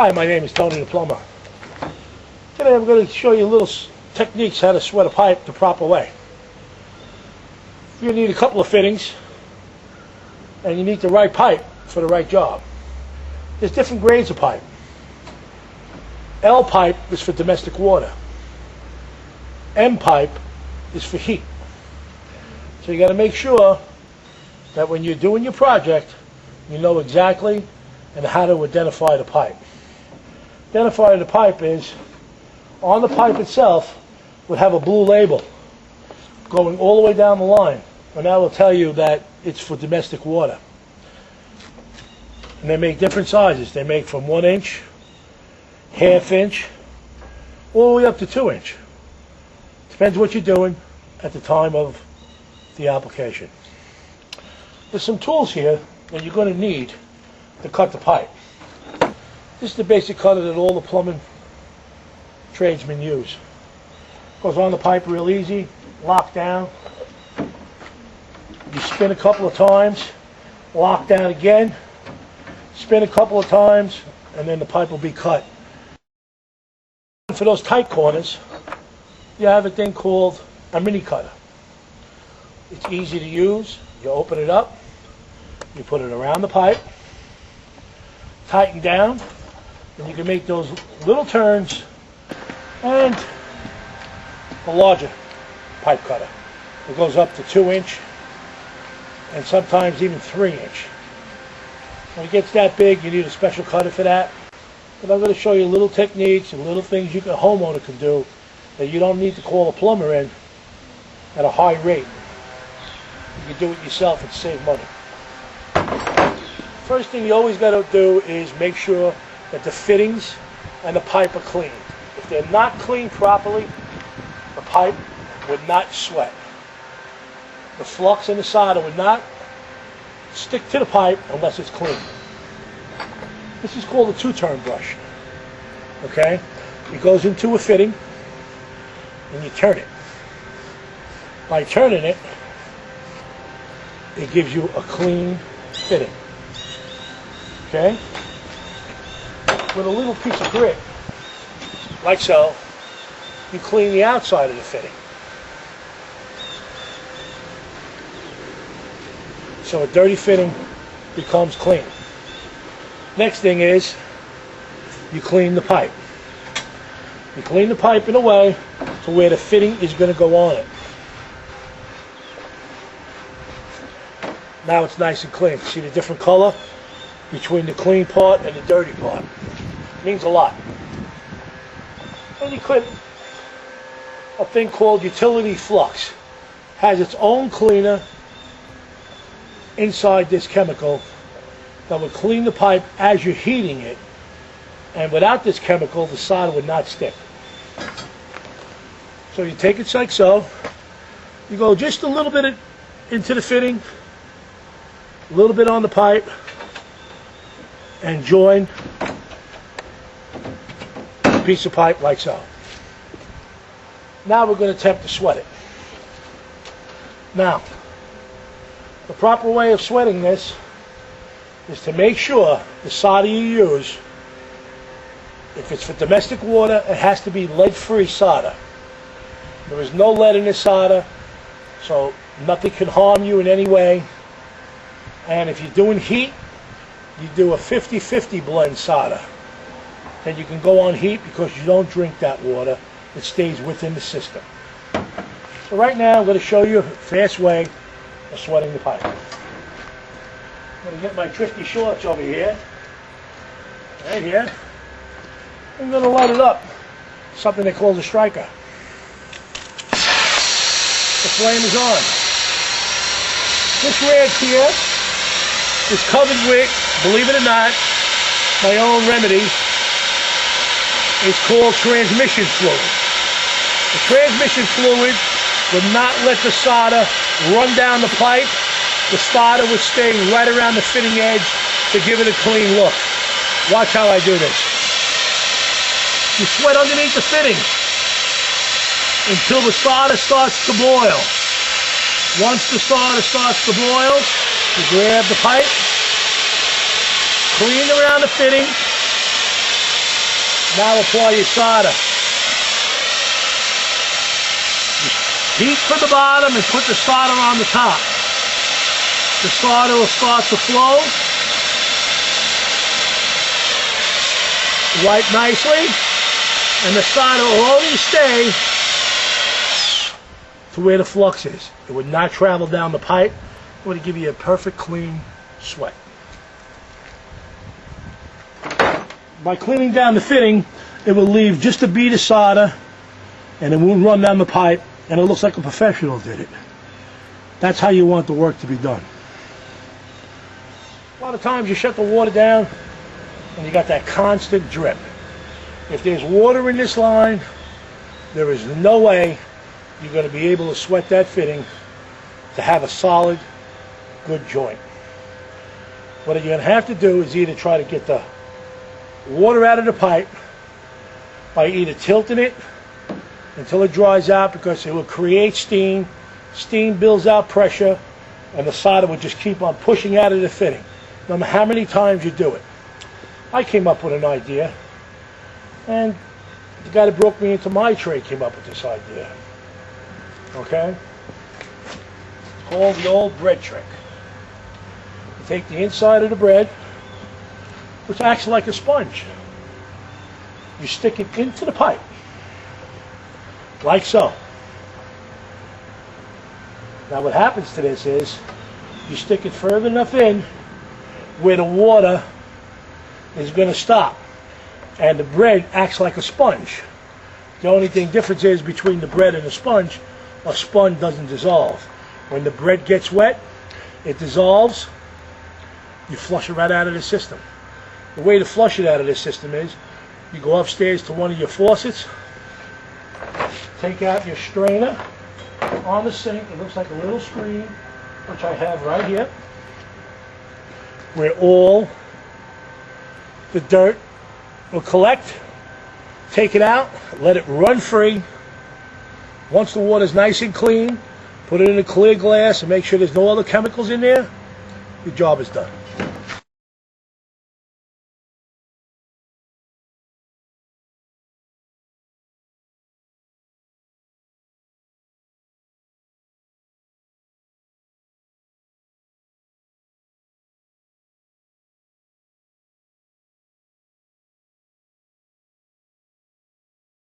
Hi, my name is Tony the Plumber. Today I'm going to show you little techniques how to sweat a pipe the proper way. You need a couple of fittings and you need the right pipe for the right job. There's different grades of pipe. L pipe is for domestic water. M pipe is for heat. So you got to make sure that when you're doing your project, you know exactly and how to identify the pipe. Identify the pipe is, on the pipe itself would have a blue label going all the way down the line, and that will tell you that it's for domestic water. And they make different sizes. They make from 1 inch, ½ inch, all the way up to 2 inch. Depends what you're doing at the time of the application. There's some tools here that you're going to need to cut the pipe. This is the basic cutter that all the plumbing tradesmen use. Goes on the pipe real easy, lock down. You spin a couple of times, lock down again, spin a couple of times, and then the pipe will be cut. For those tight corners, you have a thing called a mini cutter. It's easy to use. You open it up, you put it around the pipe, tighten down, and you can make those little turns and a larger pipe cutter. It goes up to 2 inch and sometimes even 3 inch. When it gets that big, you need a special cutter for that. But I'm going to show you little techniques and little things a homeowner can do that you don't need to call a plumber in at a high rate. You can do it yourself and save money. First thing you always got to do is make sure that the fittings and the pipe are clean. If they're not cleaned properly, the pipe would not sweat. The flux and the solder would not stick to the pipe unless it's clean. This is called a two-turn brush. Okay? It goes into a fitting and you turn it. By turning it, it gives you a clean fitting. Okay? With a little piece of grit, like so, you clean the outside of the fitting. So a dirty fitting becomes clean. Next thing is, you clean the pipe. You clean the pipe in a way to where the fitting is going to go on it. Now it's nice and clean. See the different color between the clean part and the dirty part? It means a lot. And you put a thing called utility flux. Has its own cleaner inside this chemical that will clean the pipe as you're heating it. And without this chemical, the solder would not stick. So you take it like so. You go just a little bit into the fitting, a little bit on the pipe, and join a piece of pipe like so. Now we're going to attempt to sweat it. Now, the proper way of sweating this is to make sure the solder you use, if it's for domestic water, it has to be lead-free solder. There is no lead in this solder, so nothing can harm you in any way. And if you're doing heat, you do a 50-50 blend solder. Then you can go on heat because you don't drink that water. It stays within the system. So right now I'm going to show you a fast way of sweating the pipe. I'm going to get my trusty shorts over here. Right here. I'm going to light it up. Something they call a striker. The flame is on. This rag here is covered with, believe it or not, my own remedy. It's called transmission fluid. The transmission fluid would not let the solder run down the pipe. The solder would stay right around the fitting edge to give it a clean look. Watch how I do this. You sweat underneath the fitting until the solder starts to boil. Once the solder starts to boil, you grab the pipe, clean around the fitting, Now apply your solder. Heat from the bottom and put the solder on the top. The solder will start to flow. Wipe nicely, and the solder will only stay to where the flux is. It would not travel down the pipe. It would give you a perfect clean sweat. By cleaning down the fitting, it will leave just a bead of solder, and it won't run down the pipe, and it looks like a professional did it. That's how you want the work to be done. A lot of times you shut the water down, and you got that constant drip. If there's water in this line, there is no way you're going to be able to sweat that fitting to have a solid, good joint. What you're going to have to do is either try to get the water out of the pipe by either tilting it until it dries out, because it will create steam. Steam builds out pressure, and the solder will just keep on pushing out of the fitting, no matter how many times you do it. I came up with an idea, and the guy that broke me into my trade came up with this idea. Okay? It's called the old bread trick. You take the inside of the bread, which acts like a sponge. You stick it into the pipe, like so. Now what happens to this is, you stick it further enough in where the water is going to stop, and the bread acts like a sponge. The only difference is between the bread and the sponge, a sponge doesn't dissolve. When the bread gets wet, it dissolves, you flush it right out of the system. The way to flush it out of this system is, you go upstairs to one of your faucets, take out your strainer on the sink. It looks like a little screen, which I have right here, where all the dirt will collect. Take it out, let it run free. Once the water's nice and clean, put it in a clear glass and make sure there's no other chemicals in there. Your job is done.